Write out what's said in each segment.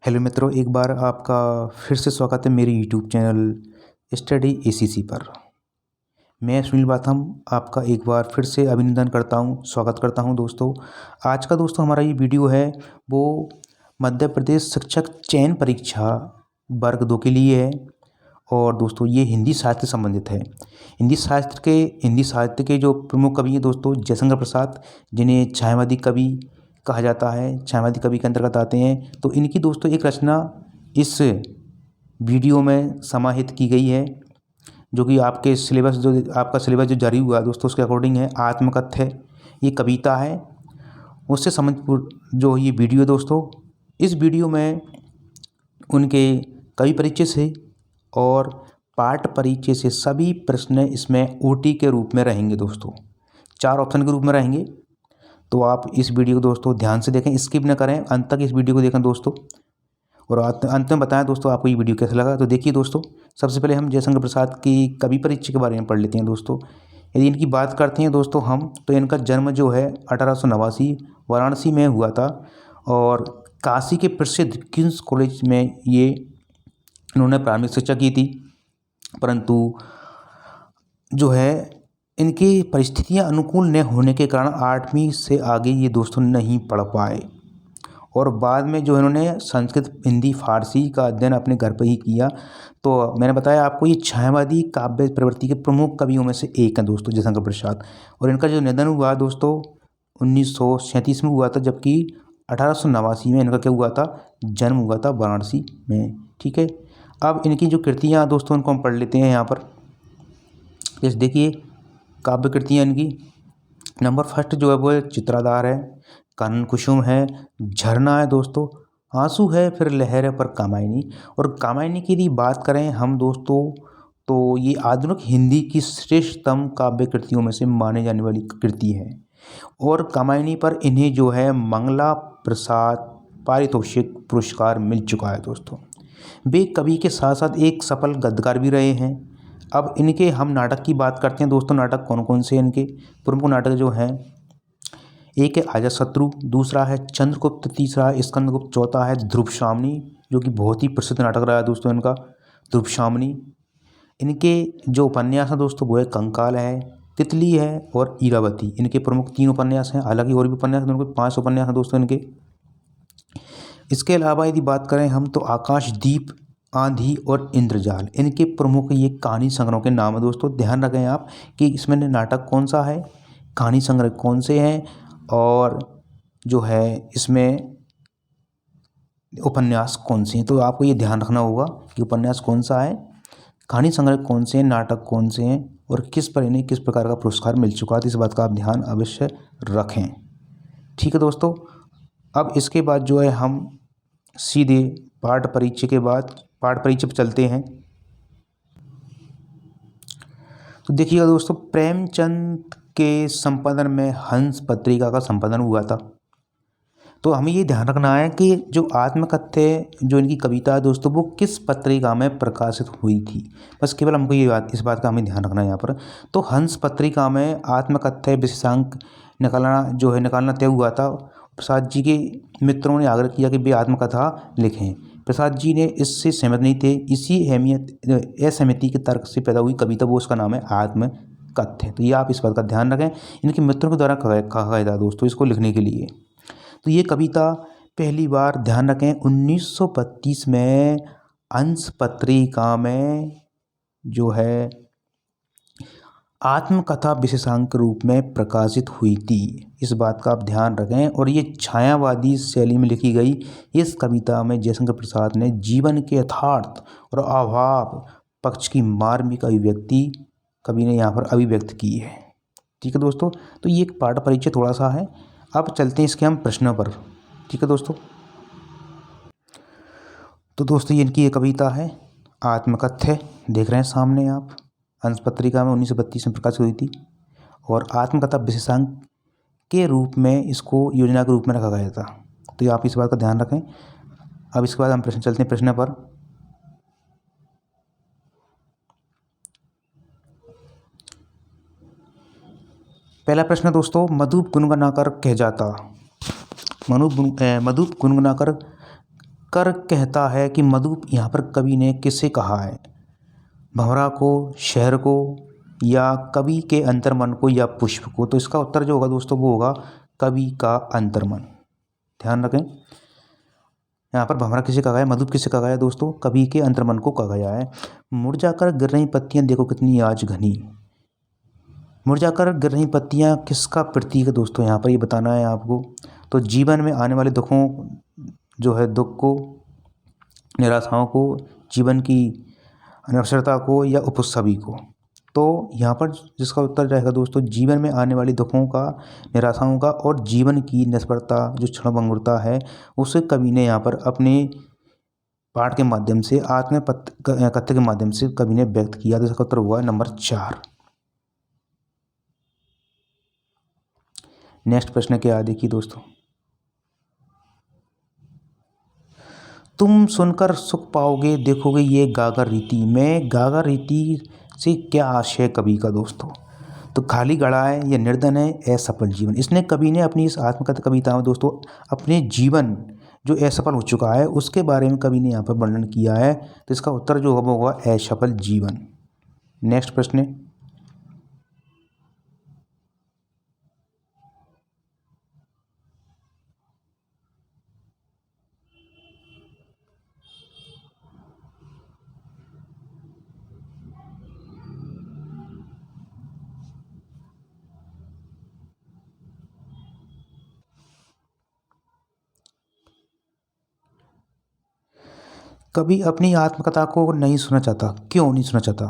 Hello मित्रों, एक बार आपका फिर से स्वागत है मेरे यूट्यूब चैनल स्टडी एसीसी पर। मैं सुनील बाथम आपका एक बार फिर से अभिनंदन करता हूं, स्वागत करता हूं दोस्तों। आज का दोस्तों हमारा ये वीडियो है वो मध्य प्रदेश शिक्षक चयन परीक्षा वर्ग 2 के लिए है। और दोस्तों ये हिंदी साहित्य से संबंधित है। हिंदी साहित्य के जो प्रमुख कवि हैं दोस्तों, जयशंकर प्रसाद, जिन्हें छायावादी कवि कहा जाता है, छायावादी कवि के अंतर्गत आते हैं। तो इनकी दोस्तों एक रचना इस वीडियो में समाहित की गई है, जो कि आपका सिलेबस जो जारी हुआ है दोस्तों, उसके अकॉर्डिंग है। आत्मकथ्य ये कविता है, उससे संबंधित जो ये वीडियो है दोस्तों। इस वीडियो में उनके कवि परिचय से और पाठ परिचय से सभी प्रश्न इसमें ओटी के रूप में रहेंगे दोस्तों, 4 ऑप्शन के रूप में रहेंगे। तो आप इस वीडियो को दोस्तों ध्यान से देखें, स्किप न करें, अंत तक इस वीडियो को देखें दोस्तों। और अंत में बताएं दोस्तों आपको ये वीडियो कैसा लगा। तो देखिए दोस्तों, सबसे पहले हम जयशंकर प्रसाद की कवि परिचय के बारे में पढ़ लेते हैं दोस्तों। यदि इनकी बात करते हैं दोस्तों हम, तो इनका जन्म जो है 1889 वाराणसी में हुआ था। और काशी के प्रसिद्ध किंग्स कॉलेज में ये इन्होंने प्रारंभिक शिक्षा की थी, परंतु जो है इनकी परिस्थितियां अनुकूल न होने के कारण 8वीं से आगे ये दोस्तों नहीं पढ़ पाए। और बाद में जो इन्होंने संस्कृत, हिंदी, फारसी का अध्ययन अपने घर पर ही किया। तो मैंने बताया आपको, ये छायावादी काव्य प्रवृत्ति के प्रमुख कवियों में से एक हैं दोस्तों, जयशंकर प्रसाद। और इनका जो निधन हुआ दोस्तों 1937 में हुआ था, जबकि 1889 में इनका क्या हुआ था, जन्म हुआ था वाराणसी में। ठीक है, अब इनकी जो कृतियाँ दोस्तों उनको हम पढ़ लेते हैं यहाँ पर। जैसे देखिए काव्य कृतियाँ इनकी, नंबर फर्स्ट जो है वो चित्राधार है, कानन कुसुम है, झरना है दोस्तों, आंसू है, फिर लहर है, पर कामायनी। और कामायनी की यदि बात करें हम दोस्तों, तो ये आधुनिक हिंदी की श्रेष्ठतम काव्य कृतियों में से माने जाने वाली कृति है। और कामायनी पर इन्हें जो है मंगला प्रसाद पारितोषिक पुरस्कार मिल चुका है दोस्तों। वे कवि के साथ साथ एक सफल गद्यकार भी रहे हैं। अब इनके हम नाटक की बात करते हैं दोस्तों। नाटक कौन कौन से इनके प्रमुख नाटक जो हैं, एक है अजातशत्रु, दूसरा है चंद्रगुप्त, तीसरा है स्कंदगुप्त, चौथा है ध्रुवशामनी, जो कि बहुत ही प्रसिद्ध नाटक रहा है दोस्तों इनका, ध्रुवशामनी। इनके जो उपन्यास हैं दोस्तों वो है कंकाल है, तितली है और इरावती। इनके प्रमुख 3 उपन्यास हैं, हालांकि और भी उपन्यास हैं, उनके 5 उपन्यास हैं दोस्तों इनके। इसके अलावा यदि बात करें हम, तो आकाशदीप, आंधी और इंद्रजाल इनके प्रमुख ये कहानी संग्रहों के नाम है दोस्तों। ध्यान रखें आप कि इसमें नाटक कौन सा है, कहानी संग्रह कौन से हैं, और जो है इसमें उपन्यास कौन से हैं। तो आपको ये ध्यान रखना होगा कि उपन्यास कौन सा है, कहानी संग्रह कौन से हैं, नाटक कौन से हैं, और किस पर इन्हें किस प्रकार का पुरस्कार मिल चुका है। तो इस बात का आप ध्यान अवश्य रखें। ठीक है दोस्तों, अब इसके बाद जो है हम सीधे पाठ परिचय पर चलते हैं। तो देखिएगा दोस्तों, प्रेमचंद के संपादन में हंस पत्रिका का संपादन हुआ था। तो हमें ये ध्यान रखना है कि जो आत्मकथ्य जो इनकी कविता है दोस्तों, वो किस पत्रिका में प्रकाशित हुई थी। बस केवल हमको इस बात का हमें ध्यान रखना है यहाँ पर। तो हंस पत्रिका में आत्मकथ्य विशेषांक निकालना तय हुआ था। प्रसाद जी के मित्रों ने आग्रह किया कि वे आत्मकथा लिखें। प्रसाद जी ने इससे सहमत नहीं थे। इसी असहमति के तर्क से पैदा हुई कविता, वो उसका नाम है आत्मकथ्य। तो ये आप इस बात का ध्यान रखें, इनके मित्रों के द्वारा कहा गया था दोस्तों इसको लिखने के लिए। तो ये कविता पहली बार, ध्यान रखें, 1932 में हंस पत्रिका में जो है आत्मकथा विशेषांक के रूप में प्रकाशित हुई थी। इस बात का आप ध्यान रखें। और ये छायावादी शैली में लिखी गई इस कविता में जयशंकर प्रसाद ने जीवन के यथार्थ और अभाव पक्ष की मार्मिक अभिव्यक्ति कवि ने यहाँ पर अभिव्यक्त की है। ठीक है दोस्तों, तो ये एक पाठ परिचय थोड़ा सा है। अब चलते हैं इसके हम प्रश्नों पर। ठीक है दोस्तों, तो दोस्तों इनकी ये कविता है आत्मकथ्य, देख रहे हैं सामने आप, हंस पत्रिका में 1932 में प्रकाशित हुई थी। और आत्मकथा विशेषांक के रूप में इसको योजना के रूप में रखा गया था। तो ये आप इस बात का ध्यान रखें। अब इसके बाद हम प्रश्न चलते हैं प्रश्न पर। पहला प्रश्न दोस्तों, मधुप गुनगुनाकर कह जाता। मधुप गुनगुनाकर कर कहता है कि मधु यहाँ पर कवि ने किससे कहा है, भंवरा को, शहर को, या कवि के अंतर्मन को, या पुष्प को। तो इसका उत्तर जो होगा दोस्तों वो होगा कवि का अंतर्मन। ध्यान रखें, यहाँ पर भंवरा किसे कहा गया, मधु किसे कहा गया दोस्तों, कवि के अंतर्मन को कहा गया है। मुरझाकर गिर रही पत्तियां देखो कितनी आज घनी। मुरझाकर गिर रही पत्तियां किसका प्रतीक है दोस्तों, यहाँ पर ये बताना है आपको। तो जीवन में आने वाले दुखों जो है, दुख को, निराशाओं को, जीवन की अनवसरता को, या उपस्थिति को। तो यहाँ पर जिसका उत्तर रहेगा दोस्तों जीवन में आने वाली दुखों का, निराशाओं का, और जीवन की निष्फलता जो क्षणभंगुरता है, उसे कवि ने यहाँ पर अपने पाठ के माध्यम से, आत्म कथ्य के माध्यम से कवि ने व्यक्त किया। तो इसका उत्तर हुआ नंबर 4। नेक्स्ट प्रश्न क्या है देखिए दोस्तों, तुम सुनकर सुख पाओगे देखोगे ये गागर रीति में। गागर रीति से क्या आशय कवि का दोस्तों, तो खाली गड़ा है, या निर्धन है, असफल जीवन। इसने कवि ने अपनी इस आत्मकथा कविता में दोस्तों अपने जीवन जो असफल हो चुका है उसके बारे में कवि ने यहाँ पर वर्णन किया है। तो इसका उत्तर जो होगा असफल जीवन। नेक्स्ट प्रश्न है, कवि अपनी आत्मकथा को नहीं सुनना चाहता। क्यों नहीं सुनना चाहता?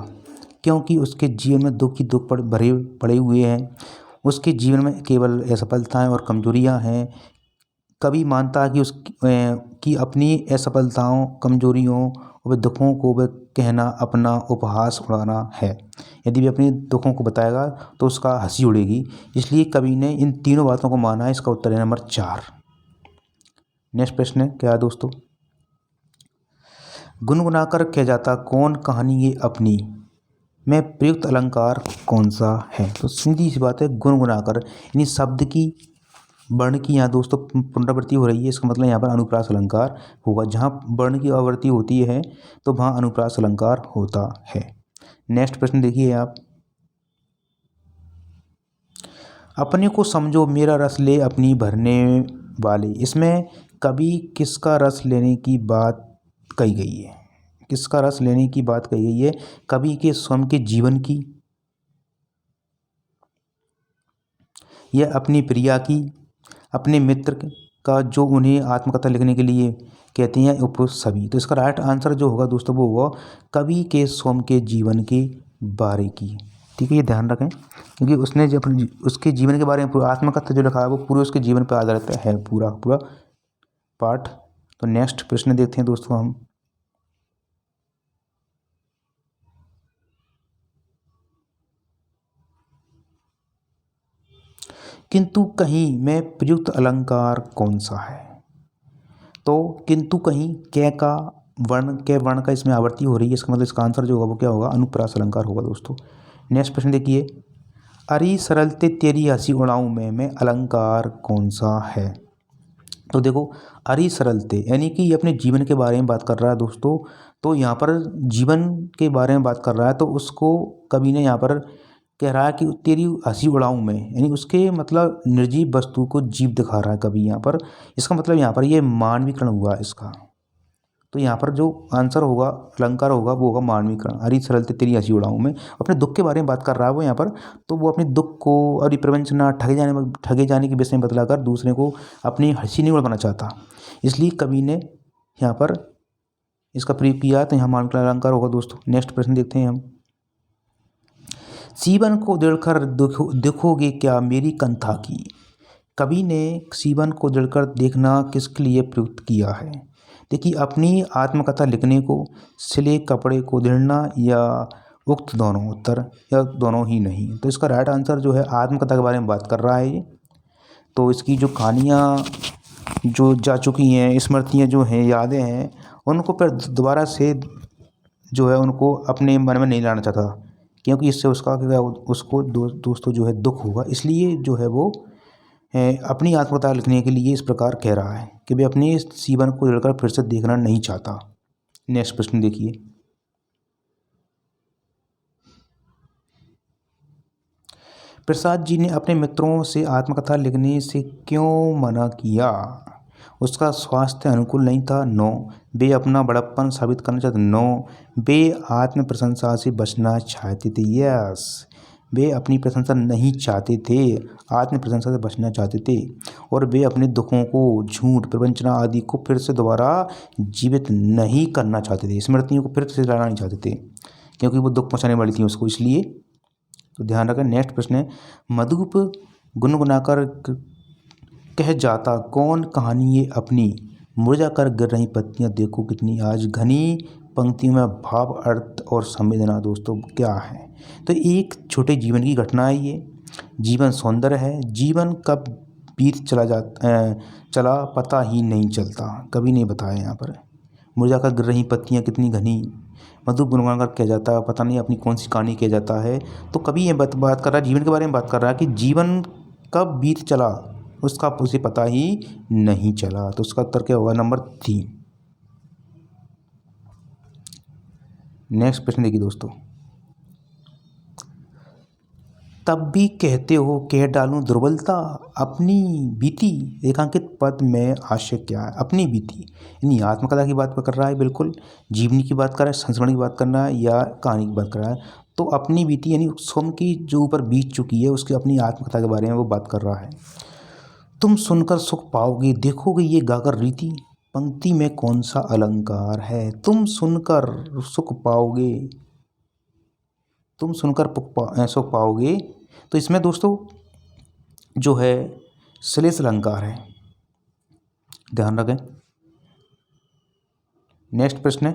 क्योंकि उसके जीवन में दुख ही दुख भरे पड़े हुए हैं। उसके जीवन में केवल असफलताएं और कमजोरियां हैं। कवि मानता है कि अपनी असफलताओं, कमजोरियों और दुखों को वह कहना अपना उपहास उड़ाना है। यदि वह अपने दुखों को बताएगा तो उसका हंसी उड़ेगी। इसलिए कवि ने इन तीनों बातों को माना है। इसका उत्तर है नंबर 4। नेक्स्ट प्रश्न है क्या है दोस्तों, गुनगुनाकर कह जाता कौन कहानी ये अपनी में प्रयुक्त अलंकार कौन सा है। तो सीधी सी बात है, गुनगुनाकर, यानी शब्द की, वर्ण की यहाँ दोस्तों पुनरावृत्ति हो रही है। इसका मतलब यहाँ पर अनुप्रास अलंकार होगा। जहाँ वर्ण की आवृत्ति होती है तो वहाँ अनुप्रास अलंकार होता है। नेक्स्ट प्रश्न देखिए आप, अपने को समझो मेरा रस ले अपनी भरने वाले। इसमें कवि किसका रस लेने की बात कही गई है? किसका रस लेने की बात कही गई है? कवि के स्वयं के जीवन की, या अपनी प्रिया की, अपने मित्र का जो उन्हें आत्मकथा लिखने के लिए कहते हैं, उपसभी। तो इसका राइट आंसर जो होगा दोस्तों वो होगा कवि के स्वयं के जीवन के बारे की। ठीक है, ये ध्यान रखें, क्योंकि उसने जब उसके जीवन के बारे में पूरा आत्मकथा जो लिखा है वो पूरे उसके जीवन पर आधारित है, पूरा पूरा पाठ। तो नेक्स्ट प्रश्न देखते हैं दोस्तों हम, किंतु कहीं में प्रयुक्त अलंकार कौन सा है? तो किंतु कहीं कै का वर्ण का इसमें आवृत्ति हो रही है। इसका मतलब इसका आंसर जो होगा वो क्या होगा? अनुप्रास अलंकार होगा दोस्तों। नेक्स्ट प्रश्न देखिए, अरे सरलते तेरी हंसी उड़ाऊं में अलंकार कौन सा है? तो देखो, अरे सरलते यानी कि ये अपने जीवन के बारे में बात कर रहा है दोस्तों। तो यहाँ पर जीवन के बारे में बात कर रहा है, तो उसको कवि ने यहाँ पर कह रहा है कि तेरी हंसी उड़ाऊं मैं, यानी उसके मतलब निर्जीव वस्तु को जीव दिखा रहा है कवि यहाँ पर। इसका मतलब यहाँ पर ये मानवीकरण हुआ इसका। तो यहाँ पर जो आंसर होगा, अलंकार होगा, वो होगा मानवीकरण। हरी सरलते तेरी हंसी उड़ाऊं मैं, अपने दुख के बारे में बात कर रहा है वो यहाँ पर। तो वो अपने दुख को और प्रवंचना, ठगे जाने के विषय में बतलाकर दूसरे को अपनी हंसी नहीं उड़ाना चाहता, इसलिए कवि ने यहाँ पर इसका प्रयोग किया। तो यहाँ मानवीकरण अलंकार होगा दोस्तों। नेक्स्ट प्रश्न देखते हैं हम, सीवन को उधेड़कर देखोगे क्या मेरी कंथा की। कवि ने सीवन को उधेड़कर देखना किसके लिए प्रयुक्त किया है? देखिए, अपनी आत्मकथा लिखने को, सिले कपड़े को उधेड़ना, या उक्त दोनों उत्तर, या दोनों ही नहीं। तो इसका राइट आंसर जो है आत्मकथा के बारे में बात कर रहा है ये। तो इसकी जो कहानियाँ जो जा चुकी हैं, स्मृतियाँ जो हैं, यादें हैं, उनको फिर दोबारा से जो है उनको अपने मन में नहीं लाना चाहता, क्योंकि इससे उसका उसको दोस्तों जो है दुख होगा। इसलिए जो है वो अपनी आत्मकथा लिखने के लिए इस प्रकार कह रहा है कि वह अपने इस जीवन को जलकर फिर से देखना नहीं चाहता। नेक्स्ट प्रश्न देखिए। प्रसाद जी ने अपने मित्रों से आत्मकथा लिखने से क्यों मना किया? उसका स्वास्थ्य अनुकूल नहीं था। नो। वे अपना बड़प्पन साबित करना चाहते। नो। वे आत्म प्रशंसा से बचना चाहते थे। यस। वे अपनी प्रशंसा नहीं चाहते थे, आत्म प्रशंसा से बचना चाहते थे। और वे अपने दुखों को, झूठ, प्रवंचना आदि को फिर से दोबारा जीवित नहीं करना चाहते थे। स्मृतियों को फिर से लाना नहीं चाहते थे, क्योंकि वो दुख पहुँचाने वाली थी उसको, इसलिए। तो ध्यान रखें। नेक्स्ट प्रश्न है, मधुप गुनगुनाकर कह जाता कौन कहानी ये अपनी, मुरझा कर गिर रही पत्तियां देखो कितनी आज घनी पंक्तियों में भाव, अर्थ और संवेदना दोस्तों क्या है? तो एक छोटे जीवन की घटना है ये। जीवन सौंदर्य है। जीवन कब बीत चला पता ही नहीं चलता, कभी नहीं बताया यहाँ पर। मुरझा कर गिर रही पत्तियां कितनी घनी, मधुर गुनगुना कर किया जाता है, पता नहीं अपनी कौन सी कहानी किया जाता है। तो कभी ये बात कर रहा है, जीवन के बारे में बात कर रहा है कि जीवन कब बीत चला उसका उसे पता ही नहीं चला। तो उसका उत्तर क्या होगा? नंबर 3। नेक्स्ट प्रश्न देखिए दोस्तों। तब भी कहते हो कह डालूं दुर्बलता अपनी बीती, रेखांकित पद में आशय क्या है? अपनी बीती यानी आत्मकथा की बात कर रहा है, बिल्कुल जीवनी की बात कर रहा है, संस्मरण की बात करना है या कहानी की बात कर रहा है? तो अपनी बीती यानी स्वयं की जो ऊपर बीत चुकी है उसकी अपनी आत्मकथा के बारे में वो बात कर रहा है। तुम सुनकर सुख पाओगे देखोगे ये गाकर रीति, पंक्ति में कौन सा अलंकार है? तुम सुनकर सुख पाओगे, तुम सुनकर सुख पाओगे, तो इसमें दोस्तों जो है श्लेष अलंकार है, ध्यान रखें। नेक्स्ट प्रश्न है,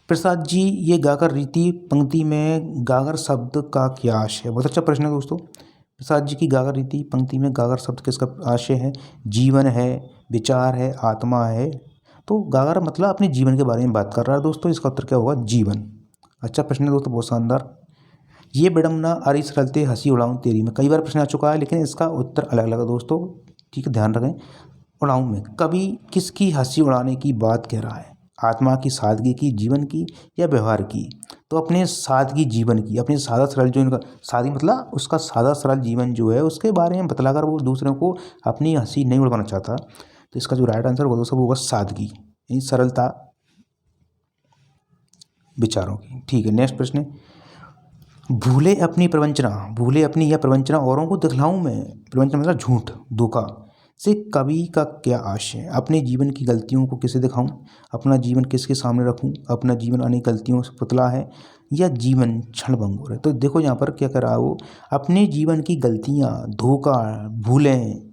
प्रसाद जी ये गागर रीति पंक्ति में गागर शब्द का क्या आशय है? बहुत अच्छा प्रश्न है दोस्तों। प्रसाद जी की गागर रीति पंक्ति में गागर शब्द किसका आशय है? जीवन है, विचार है, आत्मा है। तो गागर मतलब अपने जीवन के बारे में बात कर रहा है दोस्तों, इसका उत्तर क्या होगा? जीवन। अच्छा प्रश्न है दोस्तों, बहुत शानदार। ये विडम्बना अरे सरलते हंसी उड़ाऊँ तेरी में कई बार प्रश्न आ चुका है, लेकिन इसका उत्तर अलग अलग है दोस्तों, ठीक है, ध्यान रखें। उड़ाऊँ में कवि किसकी हंसी उड़ाने की बात कह रहा है? आत्मा की, सादगी की, जीवन की या व्यवहार की? तो अपने सादगी जीवन की, अपने सादा सरल जो इनका सादगी मतलब उसका सादा सरल जीवन जो है उसके बारे में बतलाकर वो दूसरों को अपनी हंसी नहीं उड़वाना चाहता। तो इसका जो राइट आंसर होगा दोस्तों वो होगा सादगी, यानी सरलता विचारों की। ठीक है, नेक्स्ट प्रश्न है, भूले अपनी प्रवंचना, भूले अपनी यह प्रवंचना औरों को दिखलाऊं मैं, प्रवंचना मतलब झूठ, धोखा से कवि का क्या आशय है? अपने जीवन की गलतियों को किसे दिखाऊं, अपना जीवन किसके सामने रखूं, अपना जीवन अनेक गलतियों से पुतला है या जीवन क्षणभंगुर है? तो देखो यहाँ पर क्या कर रहा है वो, अपने जीवन की गलतियाँ, धोखा, भूलें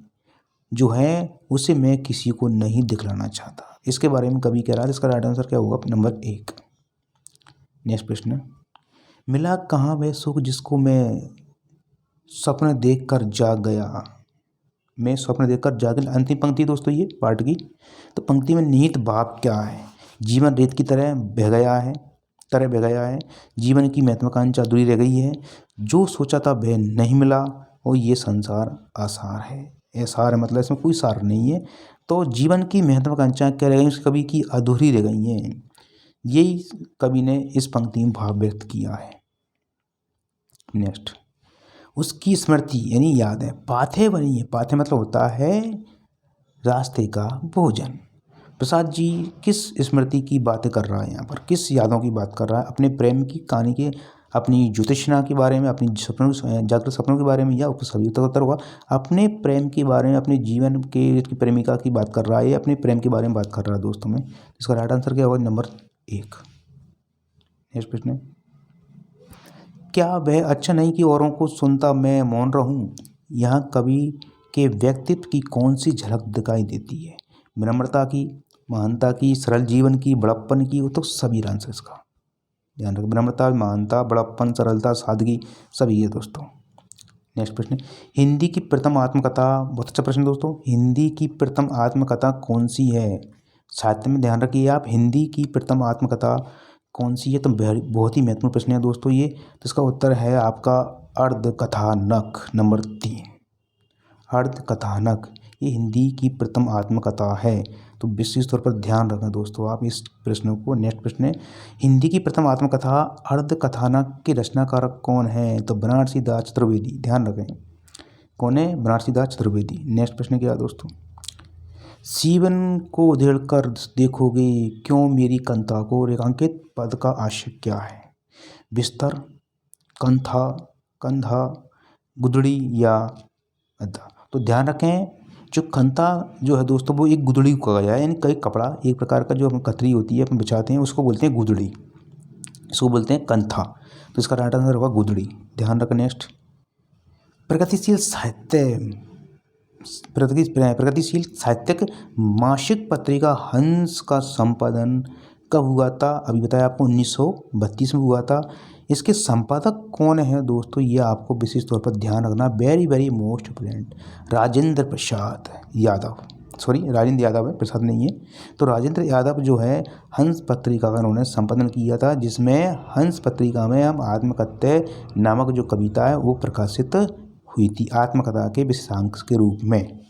जो हैं उसे मैं किसी को नहीं दिखलाना चाहता, इसके बारे में कवि कह रहा है। इसका राइट आंसर क्या होगा? नंबर 1। नेक्स्ट प्रश्न, मिला कहाँ वह सुख जिसको मैं स्वप्न देख कर जाग गया, मैं स्वप्न देखकर जाग। अंतिम पंक्ति दोस्तों ये पार्ट की। तो पंक्ति में निहित भाव क्या है? जीवन रेत की तरह बह गया है, जीवन की महत्वाकांक्षा अधूरी रह गई है, जो सोचा था वह नहीं मिला और ये संसार आसार है। आसार है मतलब इसमें कोई सार नहीं है। तो जीवन की महत्वाकांक्षा क्या रह गई? उस कवि की अधूरी रह गई हैं। यही कवि ने इस पंक्ति में भाव व्यक्त किया है। नेक्स्ट, उसकी स्मृति यानी याद है, पाथे बनी है, पाथे मतलब होता है रास्ते का भोजन। प्रसाद जी किस स्मृति की बातें कर रहा है यहाँ पर, किस यादों की बात कर रहा है? अपने प्रेम की कहानी के, अपनी ज्योतिषना के बारे में, अपनी सपनों, जागृत सपनों के बारे में, या सभी उत्तर होगा अपने प्रेम के बारे में, अपने जीवन के प्रेमिका की बात कर रहा है, अपने प्रेम के बारे में बात कर रहा है दोस्तों में। इसका राइट आंसर क्या होगा? नंबर 1। नेक्स्ट प्रश्न, क्या वह अच्छा नहीं कि औरों को सुनता मैं मौन रहूं? यहाँ कवि के व्यक्तित्व की कौन सी झलक दिखाई देती है? विनम्रता की, महानता की, सरल जीवन की, बड़प्पन की? वो तो सभी आंसर इसका ध्यान रखें। विनम्रता, महानता, बड़प्पन, सरलता, सादगी सभी है दोस्तों। नेक्स्ट प्रश्न, हिंदी की प्रथम आत्मकथा, बहुत अच्छा प्रश्न दोस्तों, हिंदी की प्रथम आत्मकथा कौन सी है? साहित्य में ध्यान रखिए आप, हिंदी की प्रथम आत्मकथा कौन सी है? तो बहुत ही महत्वपूर्ण प्रश्न है दोस्तों ये। तो इसका उत्तर है आपका अर्धकथानक नंबर 3। अर्धकथानक ये हिंदी की प्रथम आत्मकथा है। तो विशेष तौर पर ध्यान रखना दोस्तों आप इस प्रश्न को। नेक्स्ट प्रश्न है, हिंदी की प्रथम आत्मकथा अर्धकथानक के रचनाकार कौन है? तो बनारसी दास चतुर्वेदी। ध्यान रखें कौन है? बनारसी दास चतुर्वेदी। नेक्स्ट प्रश्न क्या है दोस्तों, सीवन को उधेड़ कर देखोगे क्यों मेरी कंथा को, रेखांकित पद का आशय क्या है? बिस्तर, कंथा, कंधा, गुदड़ी या अद्दा। तो ध्यान रखें जो कंथा जो है दोस्तों वो एक गुदड़ी को कहा जाए, यानी कई कपड़ा एक प्रकार का जो हम कतरी होती है अपन बिछाते हैं उसको बोलते हैं गुदड़ी, इसको बोलते हैं कंथा। तो इसका राइट आंसर होगा गुदड़ी। ध्यान रखें। नेक्स्ट, प्रगतिशील साहित्य प्रगतिशील साहित्यिक मासिक पत्रिका हंस का संपादन कब हुआ था? अभी बताया आपको 1932 में हुआ था। इसके संपादक कौन है दोस्तों? ये आपको विशेष तौर पर ध्यान रखना, very very most important, Rajendra Prasad Yadav. Sorry Rajendra Yadav है, प्रसाद नहीं है। तो राजेंद्र यादव जो है हंस पत्रिका का उन्होंने संपादन किया था, जिसमें हंस पत्रिका में हम आत्मकथ्य नामक जो कविता है वो प्रकाशित हुई थी आत्मकथा के विशेषांक के रूप में।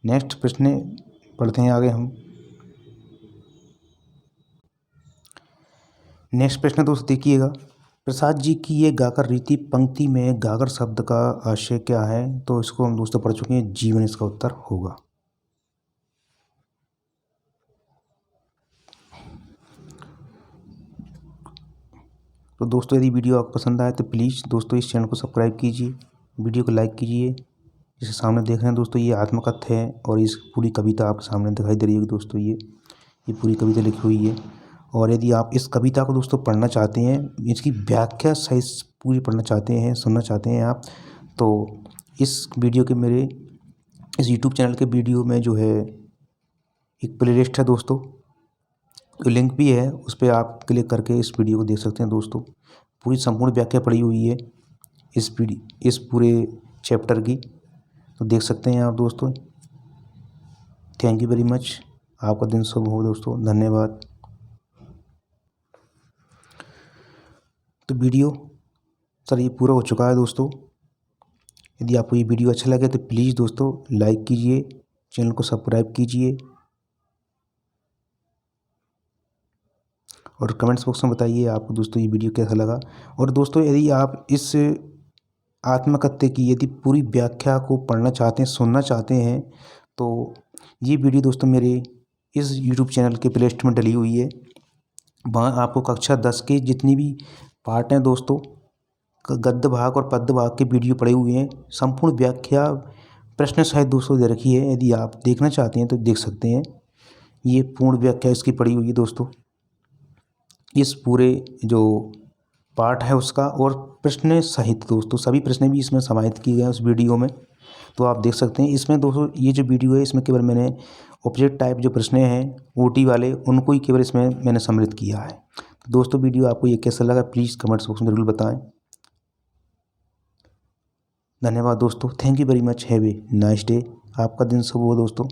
नेक्स्ट प्रश्न पढ़ते हैं आगे हम। नेक्स्ट प्रश्न दोस्तों देखिएगा, प्रसाद जी की ये गाकर रीति पंक्ति में गागर शब्द का आशय क्या है? तो इसको हम दोस्तों पढ़ चुके हैं, जीवन इसका उत्तर होगा। तो दोस्तों यदि वीडियो आपको पसंद आए तो प्लीज़ दोस्तों इस चैनल को सब्सक्राइब कीजिए, वीडियो को लाइक कीजिए। जिसके सामने देख रहे हैं दोस्तों ये आत्मकथा है और इस पूरी कविता आपके सामने दिखाई दे रही है दोस्तों, ये पूरी कविता लिखी हुई है। और यदि आप इस कविता को दोस्तों पढ़ना चाहते हैं, इसकी व्याख्या सही पूरी पढ़ना चाहते हैं, सुनना चाहते हैं आप, तो इस वीडियो के मेरे इस यूट्यूब चैनल के वीडियो में जो है एक प्लेलिस्ट है दोस्तों, तो लिंक भी है, उस पर आप क्लिक करके इस वीडियो को देख सकते हैं दोस्तों। पूरी संपूर्ण व्याख्या पढ़ी हुई है इस पूरे चैप्टर की, तो देख सकते हैं आप दोस्तों। थैंक यू वेरी मच, आपका दिन शुभ हो दोस्तों, धन्यवाद। तो वीडियो सर ये पूरा हो चुका है दोस्तों। यदि आपको ये वीडियो अच्छा लगे तो प्लीज़ दोस्तों लाइक कीजिए, चैनल को सब्सक्राइब कीजिए और कमेंट्स बॉक्स में बताइए आपको दोस्तों ये वीडियो कैसा लगा। और दोस्तों यदि आप इस आत्मकथ्य की यदि पूरी व्याख्या को पढ़ना चाहते हैं, सुनना चाहते हैं, तो ये वीडियो दोस्तों मेरे इस यूट्यूब चैनल के प्लेलिस्ट में डली हुई है। वहाँ आपको कक्षा 10 के जितनी भी पार्ट हैं दोस्तों, गद्य भाग और पद्य भाग के वीडियो पड़े हुए हैं, संपूर्ण व्याख्या प्रश्न सहित दोस्तों दे रखी है। यदि आप देखना चाहते हैं तो देख सकते हैं, ये पूर्ण व्याख्या इसकी पड़ी हुई है दोस्तों, इस पूरे जो पार्ट है उसका, और प्रश्न सहित दोस्तों सभी प्रश्न भी इसमें समाहित किए गए हैं उस वीडियो में, तो आप देख सकते हैं। इसमें दोस्तों ये जो वीडियो है इसमें केवल मैंने ऑब्जेक्ट टाइप जो प्रश्न हैं ओटी वाले उनको ही केवल इसमें मैंने सम्मिलित किया है। तो दोस्तों वीडियो आपको ये कैसा लगा प्लीज़ कमेंट्स बॉक्स में ज़रूर बताएं। धन्यवाद दोस्तों, thank you very much, have a nice day, आपका दिन शुभ हो दोस्तों।